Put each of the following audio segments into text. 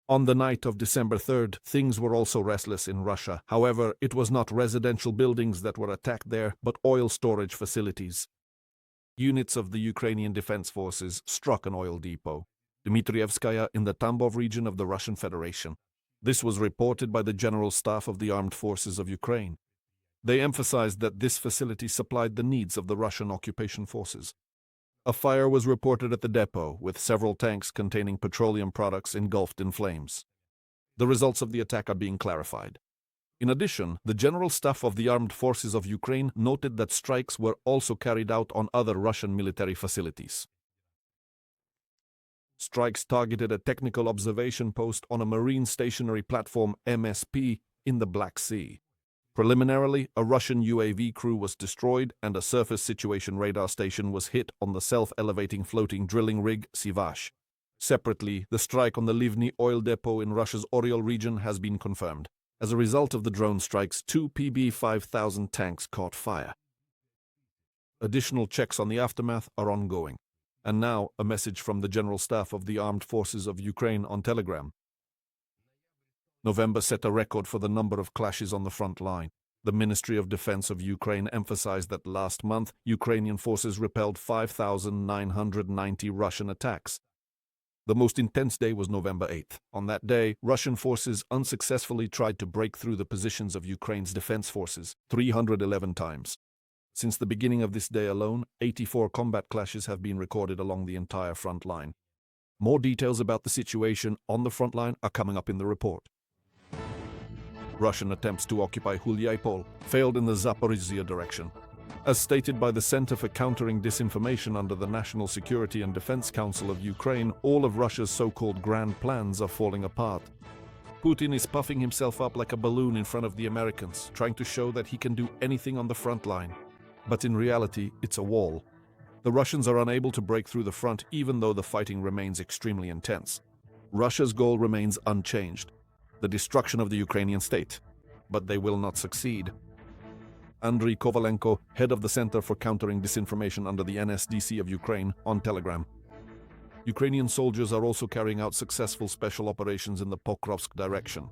On the night of December 3rd, things were also restless in Russia. However, it was not residential buildings that were attacked there, but oil storage facilities. Units of the Ukrainian Defense Forces struck an oil depot, Dmitrievskaya, in the Tambov region of the Russian Federation. This was reported by the General Staff of the Armed Forces of Ukraine. They emphasized that this facility supplied the needs of the Russian occupation forces. A fire was reported at the depot, with several tanks containing petroleum products engulfed in flames. The results of the attack are being clarified. In addition, the General Staff of the Armed Forces of Ukraine noted that strikes were also carried out on other Russian military facilities. Strikes targeted a technical observation post on a marine stationary platform (MSP) in the Black Sea. Preliminarily, a Russian UAV crew was destroyed and a surface situation radar station was hit on the self-elevating floating drilling rig Sivash. Separately, the strike on the Livny oil depot in Russia's Oriol region has been confirmed. As a result of the drone strikes, 2 PB-5000 tanks caught fire. Additional checks on the aftermath are ongoing. And now, a message from the General Staff of the Armed Forces of Ukraine on Telegram. November set a record for the number of clashes on the front line. The Ministry of Defense of Ukraine emphasized that last month, Ukrainian forces repelled 5,990 Russian attacks. The most intense day was November 8th. On that day, Russian forces unsuccessfully tried to break through the positions of Ukraine's defense forces 311 times. Since the beginning of this day alone, 84 combat clashes have been recorded along the entire front line. More details about the situation on the front line are coming up in the report. Russian attempts to occupy Hulyapol failed in the Zaporizhzhia direction. As stated by the Center for Countering Disinformation under the National Security and Defense Council of Ukraine, all of Russia's so-called grand plans are falling apart. Putin is puffing himself up like a balloon in front of the Americans, trying to show that he can do anything on the front line. But in reality, it's a wall. The Russians are unable to break through the front even though the fighting remains extremely intense. Russia's goal remains unchanged: the destruction of the Ukrainian state. But they will not succeed. Andriy Kovalenko, head of the Center for Countering Disinformation under the NSDC of Ukraine, on Telegram. Ukrainian soldiers are also carrying out successful special operations in the Pokrovsk direction.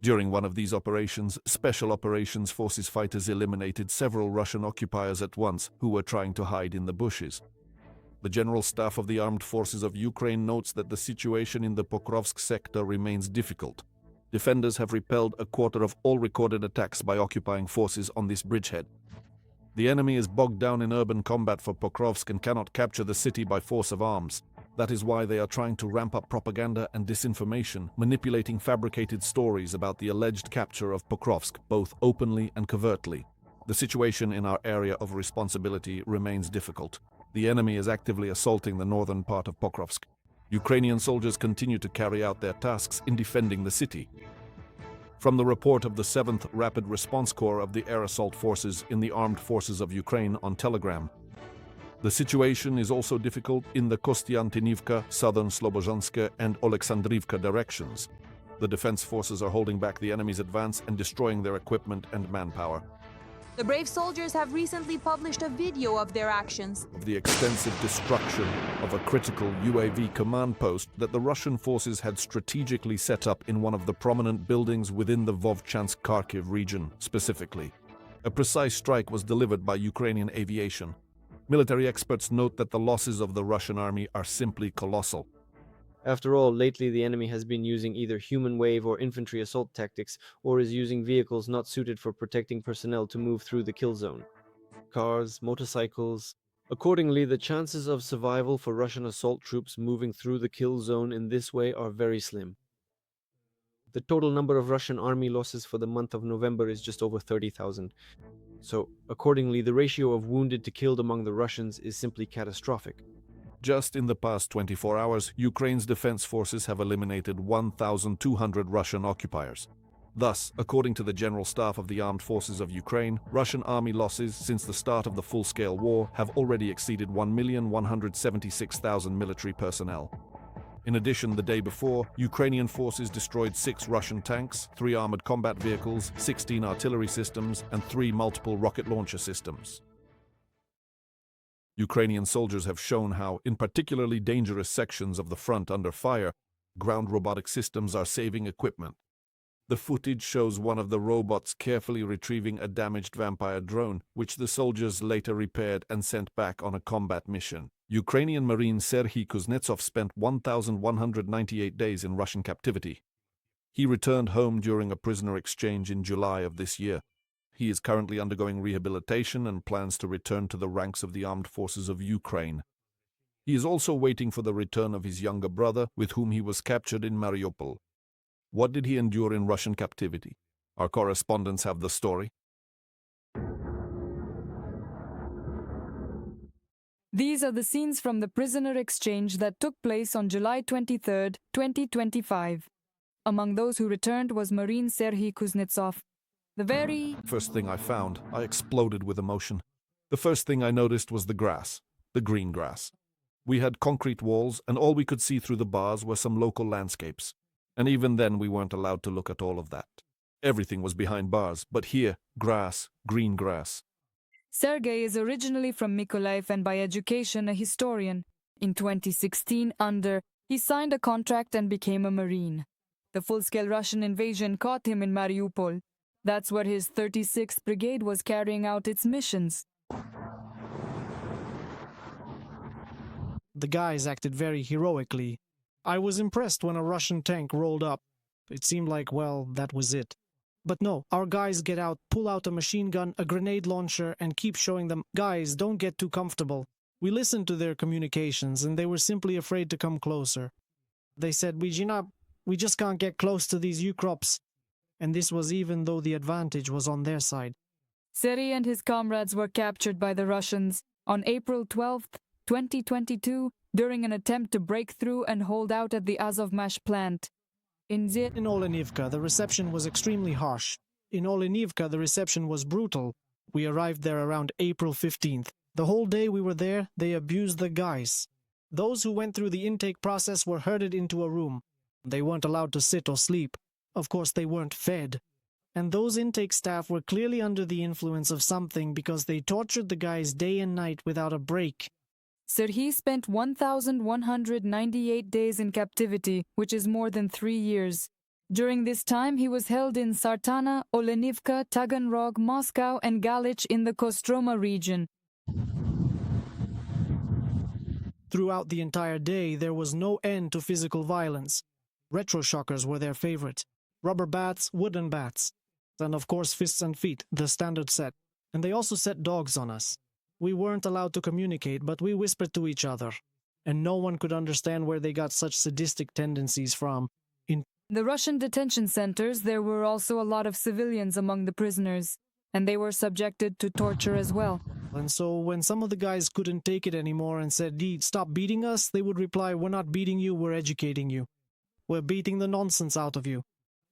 During one of these operations, Special Operations Forces fighters eliminated several Russian occupiers at once who were trying to hide in the bushes. The General Staff of the Armed Forces of Ukraine notes that the situation in the Pokrovsk sector remains difficult. Defenders have repelled a quarter of all recorded attacks by occupying forces on this bridgehead. The enemy is bogged down in urban combat for Pokrovsk and cannot capture the city by force of arms. That is why they are trying to ramp up propaganda and disinformation, manipulating fabricated stories about the alleged capture of Pokrovsk, both openly and covertly. The situation in our area of responsibility remains difficult. The enemy is actively assaulting the northern part of Pokrovsk. Ukrainian soldiers continue to carry out their tasks in defending the city. From the report of the 7th Rapid Response Corps of the Air Assault Forces in the Armed Forces of Ukraine on Telegram. The situation is also difficult in the Kostiantynivka, southern Slobozhanska, and Oleksandrivka directions. The defense forces are holding back the enemy's advance and destroying their equipment and manpower. The brave soldiers have recently published a video of their actions. Of the extensive destruction of a critical UAV command post that the Russian forces had strategically set up in one of the prominent buildings within the Vovchansk-Kharkiv region, specifically. A precise strike was delivered by Ukrainian aviation. Military experts note that the losses of the Russian army are simply colossal. After all, lately the enemy has been using either human wave or infantry assault tactics, or is using vehicles not suited for protecting personnel to move through the kill zone. Cars, motorcycles. Accordingly, the chances of survival for Russian assault troops moving through the kill zone in this way are very slim. The total number of Russian army losses for the month of November is just over 30,000. So, accordingly, the ratio of wounded to killed among the Russians is simply catastrophic. Just in the past 24 hours, Ukraine's defense forces have eliminated 1,200 Russian occupiers. Thus, according to the General Staff of the Armed Forces of Ukraine, Russian army losses since the start of the full-scale war have already exceeded 1,176,000 military personnel. In addition, the day before, Ukrainian forces destroyed 6 Russian tanks, 3 armored combat vehicles, 16 artillery systems, and 3 multiple rocket launcher systems. Ukrainian soldiers have shown how, in particularly dangerous sections of the front under fire, Ground robotic systems are saving equipment. The footage shows one of the robots carefully retrieving a damaged vampire drone, which the soldiers later repaired and sent back on a combat mission. Ukrainian Marine Serhiy Kuznetsov spent 1,198 days in Russian captivity. He returned home during a prisoner exchange in July of this year. He is currently undergoing rehabilitation and plans to return to the ranks of the armed forces of Ukraine. He is also waiting for the return of his younger brother, with whom he was captured in Mariupol. What did he endure in Russian captivity? Our correspondents have the story. These are the scenes from the prisoner exchange that took place on July 23, 2025. Among those who returned was Marine Serhiy Kuznetsov. The very First thing I found, I exploded with emotion. The first thing I noticed was the grass, the green grass. We had concrete walls, and all we could see through the bars were some local landscapes. And even then we weren't allowed to look at all of that. Everything was behind bars, but here, grass, green grass. Sergei is originally from Mykolaiv and by education a historian. In 2016, he signed a contract and became a Marine. The full-scale Russian invasion caught him in Mariupol. That's where his 36th Brigade was carrying out its missions. The guys acted very heroically. I was impressed when a Russian tank rolled up. It seemed like, well, that was it. But no, our guys get out, pull out a machine gun, a grenade launcher, and keep showing them, guys, don't get too comfortable. We listened to their communications, and they were simply afraid to come closer. They said, we just can't get close to these Ukrops. And this was even though the advantage was on their side. Serhiy and his comrades were captured by the Russians on April 12, 2022, during an attempt to break through and hold out at the Azovmash plant. In Olenivka, the reception was extremely harsh. In Olenivka, the reception was brutal. We arrived there around April 15th. The whole day we were there, they abused the guys. Those who went through the intake process were herded into a room. They weren't allowed to sit or sleep. Of course, they weren't fed. And those intake staff were clearly under the influence of something because they tortured the guys day and night without a break. Serhiy spent 1,198 days in captivity, which is more than 3 years. During this time, he was held in Sartana, Olenivka, Taganrog, Moscow, and Galich in the Kostroma region. Throughout the entire day, there was no end to physical violence. Retroshockers were their favorite. Rubber bats, wooden bats. And of course fists and feet, the standard set. And they also set dogs on us. We weren't allowed to communicate, but we whispered to each other. And no one could understand where they got such sadistic tendencies from. In the Russian detention centers, there were also a lot of civilians among the prisoners, and they were subjected to torture as well. And so when some of the guys couldn't take it anymore and said, stop beating us, they would reply, we're not beating you, we're educating you. We're beating the nonsense out of you.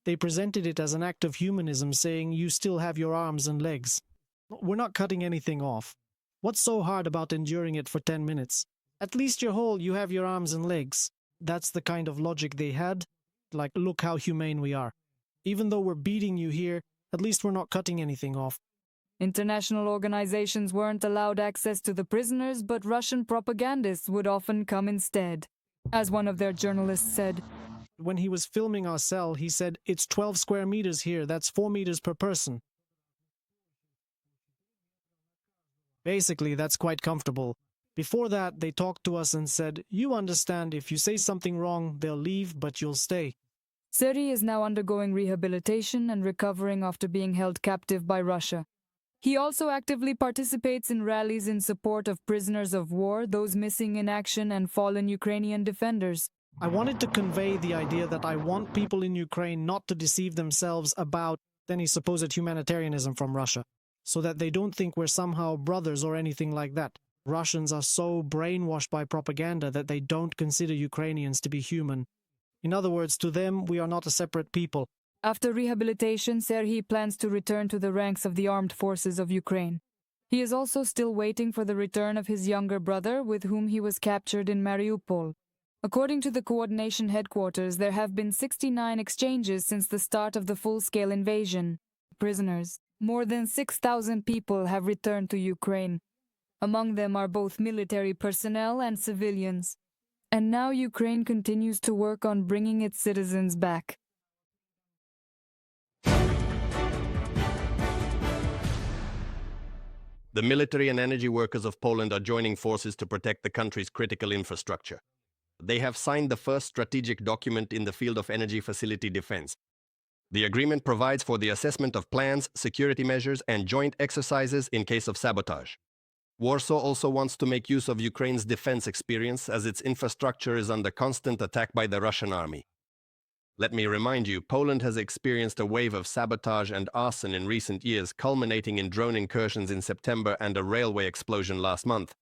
They presented it as an act of humanism, saying you still have your arms and legs. We're not cutting anything off. What's so hard about enduring it for 10 minutes? At least you're whole, you have your arms and legs. That's the kind of logic they had. Like, look how humane we are. Even though we're beating you here, at least we're not cutting anything off. International organizations weren't allowed access to the prisoners, but Russian propagandists would often come instead. As one of their journalists said, when he was filming our cell, he said, it's 12 square meters here, that's 4 meters per person. Basically, that's quite comfortable. Before that, they talked to us and said, you understand, if you say something wrong, they'll leave, but you'll stay. Serhiy is now undergoing rehabilitation and recovering after being held captive by Russia. He also actively participates in rallies in support of prisoners of war, those missing in action, and fallen Ukrainian defenders. I wanted to convey the idea that I want people in Ukraine not to deceive themselves about any supposed humanitarianism from Russia, so that they don't think we're somehow brothers or anything like that. Russians are so brainwashed by propaganda that they don't consider Ukrainians to be human. In other words, to them, we are not a separate people. After rehabilitation, Serhiy plans to return to the ranks of the armed forces of Ukraine. He is also still waiting for the return of his younger brother, with whom he was captured in Mariupol. According to the coordination headquarters, there have been 69 exchanges since the start of the full-scale invasion. Prisoners. More than 6,000 people have returned to Ukraine. Among them are both military personnel and civilians. And now Ukraine continues to work on bringing its citizens back. The military and energy workers of Poland are joining forces to protect the country's critical infrastructure. They have signed the first strategic document in the field of energy facility defense. The agreement provides for the assessment of plans, security measures, and joint exercises in case of sabotage. Warsaw also wants to make use of Ukraine's defense experience as its infrastructure is under constant attack by the Russian army. Let me remind you, Poland has experienced a wave of sabotage and arson in recent years, culminating in drone incursions in September and a railway explosion last month.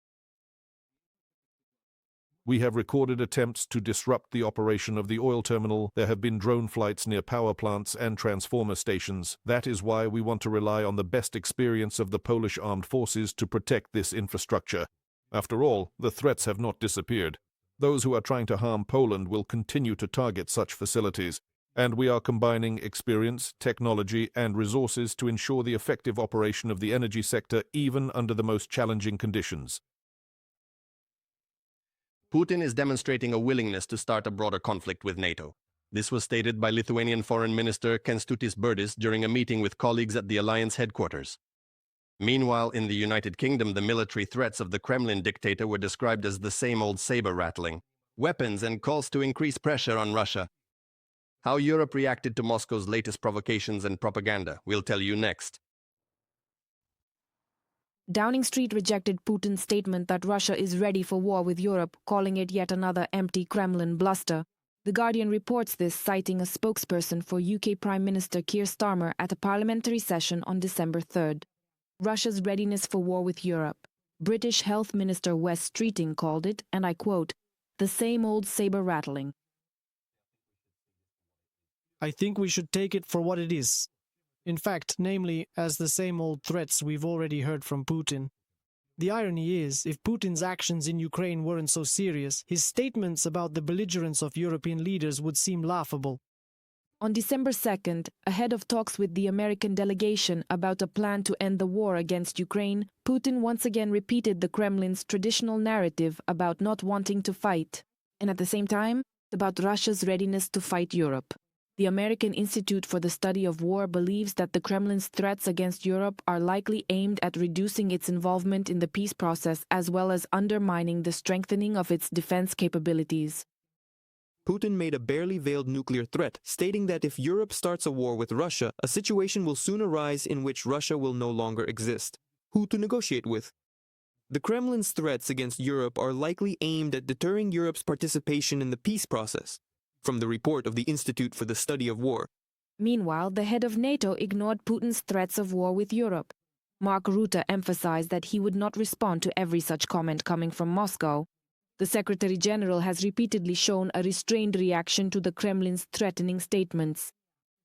We have recorded attempts to disrupt the operation of the oil terminal. There have been drone flights near power plants and transformer stations. That is why we want to rely on the best experience of the Polish armed forces to protect this infrastructure. After all, the threats have not disappeared. Those who are trying to harm Poland will continue to target such facilities, and we are combining experience, technology, and resources to ensure the effective operation of the energy sector even under the most challenging conditions. Putin is demonstrating a willingness to start a broader conflict with NATO. This was stated by Lithuanian Foreign Minister Kęstutis Birdis during a meeting with colleagues at the alliance headquarters. Meanwhile, in the United Kingdom, the military threats of the Kremlin dictator were described as the same old saber-rattling, weapons and calls to increase pressure on Russia. How Europe reacted to Moscow's latest provocations and propaganda, we'll tell you next. Downing Street rejected Putin's statement that Russia is ready for war with Europe, calling it yet another empty Kremlin bluster. The Guardian reports this, citing a spokesperson for UK Prime Minister Keir Starmer at a parliamentary session on December 3rd. Russia's readiness for war with Europe. British Health Minister Wes Streeting called it, and I quote, "the same old saber-rattling." I think we should take it for what it is. In fact, namely, as the same old threats we've already heard from Putin. The irony is, if Putin's actions in Ukraine weren't so serious, his statements about the belligerence of European leaders would seem laughable. On December 2nd, ahead of talks with the American delegation about a plan to end the war against Ukraine, Putin once again repeated the Kremlin's traditional narrative about not wanting to fight, and at the same time, about Russia's readiness to fight Europe. The American Institute for the Study of War believes that the Kremlin's threats against Europe are likely aimed at reducing its involvement in the peace process as well as undermining the strengthening of its defense capabilities. Putin made a barely veiled nuclear threat, stating that if Europe starts a war with Russia, a situation will soon arise in which Russia will no longer exist. Who to negotiate with? The Kremlin's threats against Europe are likely aimed at deterring Europe's participation in the peace process, from the report of the Institute for the Study of War. Meanwhile, the head of NATO ignored Putin's threats of war with Europe. Mark Rutte emphasized that he would not respond to every such comment coming from Moscow. The Secretary General has repeatedly shown a restrained reaction to the Kremlin's threatening statements.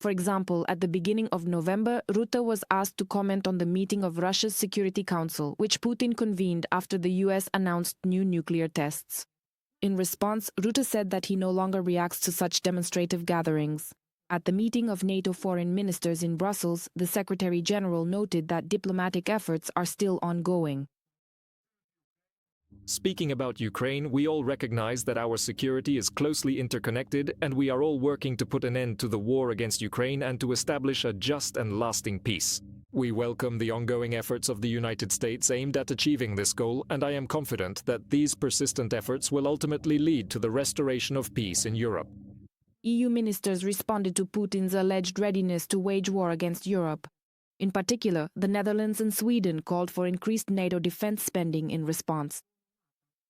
For example, at the beginning of November, Rutte was asked to comment on the meeting of Russia's Security Council, which Putin convened after the US announced new nuclear tests. In response, Rutte said that he no longer reacts to such demonstrative gatherings. At the meeting of NATO foreign ministers in Brussels, the Secretary General noted that diplomatic efforts are still ongoing. Speaking about Ukraine, we all recognize that our security is closely interconnected and we are all working to put an end to the war against Ukraine and to establish a just and lasting peace. We welcome the ongoing efforts of the United States aimed at achieving this goal, and I am confident that these persistent efforts will ultimately lead to the restoration of peace in Europe. EU ministers responded to Putin's alleged readiness to wage war against Europe. In particular, the Netherlands and Sweden called for increased NATO defense spending in response.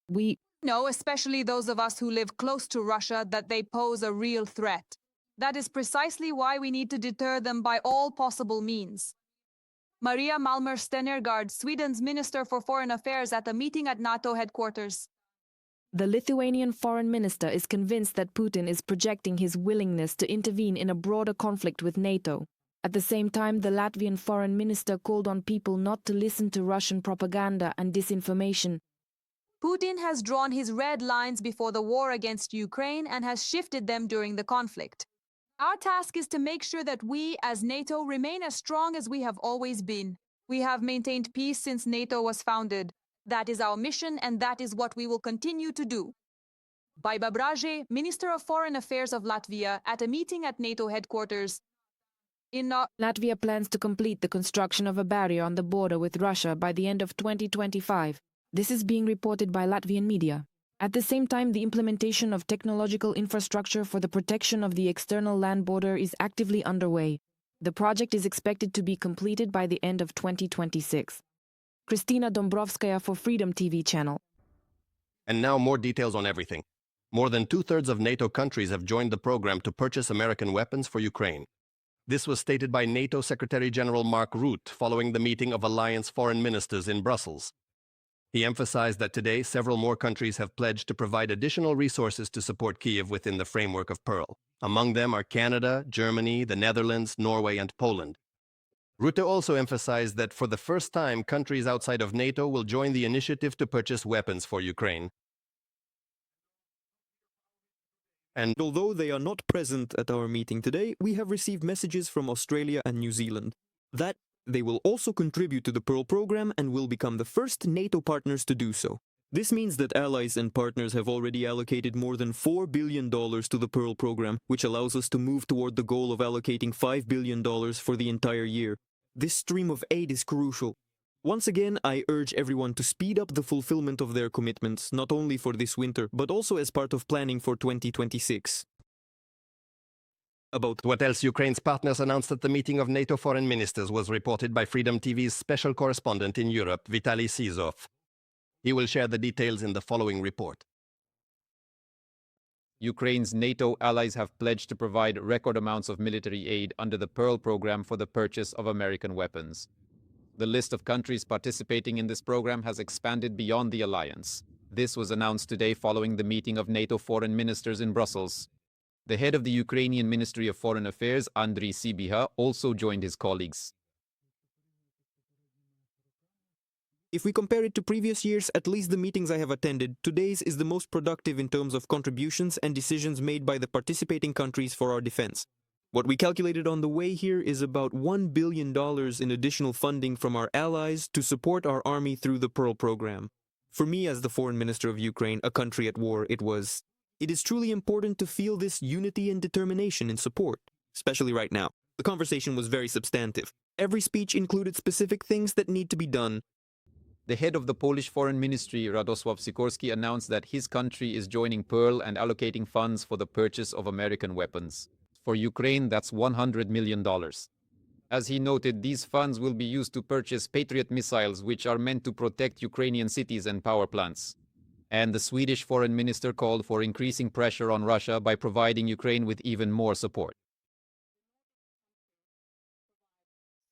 We know, especially those of us who live close to Russia, that they pose a real threat. That is precisely why we need to deter them by all possible means. Maria Malmer Stenergaard, Sweden's Minister for Foreign Affairs at a meeting at NATO headquarters. The Lithuanian foreign minister is convinced that Putin is projecting his willingness to intervene in a broader conflict with NATO. At the same time, the Latvian foreign minister called on people not to listen to Russian propaganda and disinformation. Putin has drawn his red lines before the war against Ukraine and has shifted them during the conflict. Our task is to make sure that we, as NATO, remain as strong as we have always been. We have maintained peace since NATO was founded. That is our mission, and that is what we will continue to do. by Babraje, Minister of Foreign Affairs of Latvia, at a meeting at NATO headquarters in Latvia plans to complete the construction of a barrier on the border with Russia by the end of 2025. This is being reported by Latvian media. At the same time, the implementation of technological infrastructure for the protection of the external land border is actively underway. The project is expected to be completed by the end of 2026. Kristina Dombrovskaya for Freedom TV channel. And now more details on everything. More than two-thirds of NATO countries have joined the program to purchase American weapons for Ukraine. This was stated by NATO Secretary General Mark Rutte following the meeting of alliance foreign ministers in Brussels. He emphasized that today several more countries have pledged to provide additional resources to support Kyiv within the framework of Pearl. Among them are Canada, Germany, the Netherlands, Norway, and Poland. Rutte also emphasized that for the first time, countries outside of NATO will join the initiative to purchase weapons for Ukraine. And although they are not present at our meeting today, we have received messages from Australia and New Zealand that they will also contribute to the Pearl program and will become the first NATO partners to do so. This means that allies and partners have already allocated more than $4 billion to the Pearl program, which allows us to move toward the goal of allocating $5 billion for the entire year. This stream of aid is crucial. Once again, I urge everyone to speed up the fulfillment of their commitments, not only for this winter, but also as part of planning for 2026. About what else Ukraine's partners announced at the meeting of NATO foreign ministers was reported by Freedom TV's special correspondent in Europe, Vitaly Sizov. He will share the details in the following report. Ukraine's NATO allies have pledged to provide record amounts of military aid under the Pearl program for the purchase of American weapons. The list of countries participating in this program has expanded beyond the alliance. This was announced today following the meeting of NATO foreign ministers in Brussels. The head of the Ukrainian Ministry of Foreign Affairs, Andriy Sybiha, also joined his colleagues. If we compare it to previous years, at least the meetings I have attended, today's is the most productive in terms of contributions and decisions made by the participating countries for our defense. What we calculated on the way here is about $1 billion in additional funding from our allies to support our army through the Pearl program. For me, as the foreign minister of Ukraine, a country at war, it is truly important to feel this unity and determination in support, especially right now. The conversation was very substantive. Every speech included specific things that need to be done. The head of the Polish Foreign Ministry, Radosław Sikorski, announced that his country is joining Pearl and allocating funds for the purchase of American weapons. For Ukraine, that's $100 million. As he noted, these funds will be used to purchase Patriot missiles, which are meant to protect Ukrainian cities and power plants. And the Swedish foreign minister called for increasing pressure on Russia by providing Ukraine with even more support.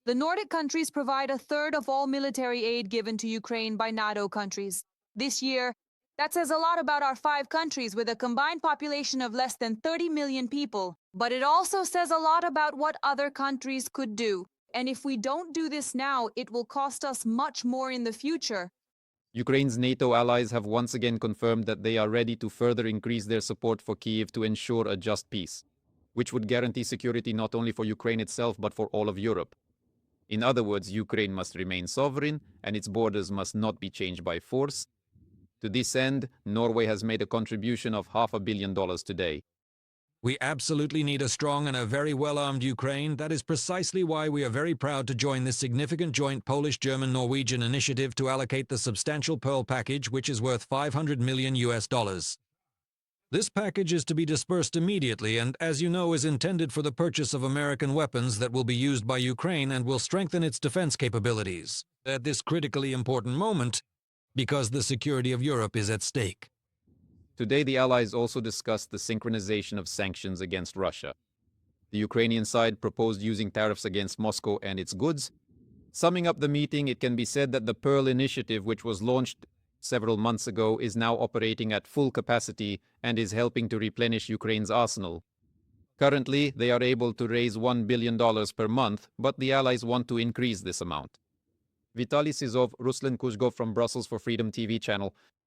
The Nordic countries provide a third of all military aid given to Ukraine by NATO countries. This year, that says a lot about our 5 countries with a combined population of less than 30 million people. But it also says a lot about what other countries could do. And if we don't do this now, it will cost us much more in the future. Ukraine's NATO allies have once again confirmed that they are ready to further increase their support for Kyiv to ensure a just peace, which would guarantee security not only for Ukraine itself but for all of Europe. In other words, Ukraine must remain sovereign and its borders must not be changed by force. To this end, Norway has made a contribution of $500 million today. We absolutely need a strong and a very well-armed Ukraine. That is precisely why we are very proud to join this significant joint Polish-German-Norwegian initiative to allocate the substantial Pearl package, which is worth $500 million. This package is to be dispersed immediately and, as you know, is intended for the purchase of American weapons that will be used by Ukraine and will strengthen its defense capabilities at this critically important moment, because the security of Europe is at stake. Today, the allies also discussed the synchronization of sanctions against Russia. The Ukrainian side proposed using tariffs against Moscow and its goods. Summing up the meeting, it can be said that the Pearl initiative, which was launched several months ago, is now operating at full capacity and is helping to replenish Ukraine's arsenal. Currently, they are able to raise $1 billion per month, but the allies want to increase this amount. Vitaly Sizov, Ruslan Kuzhgov from Brussels for Freedom TV channel.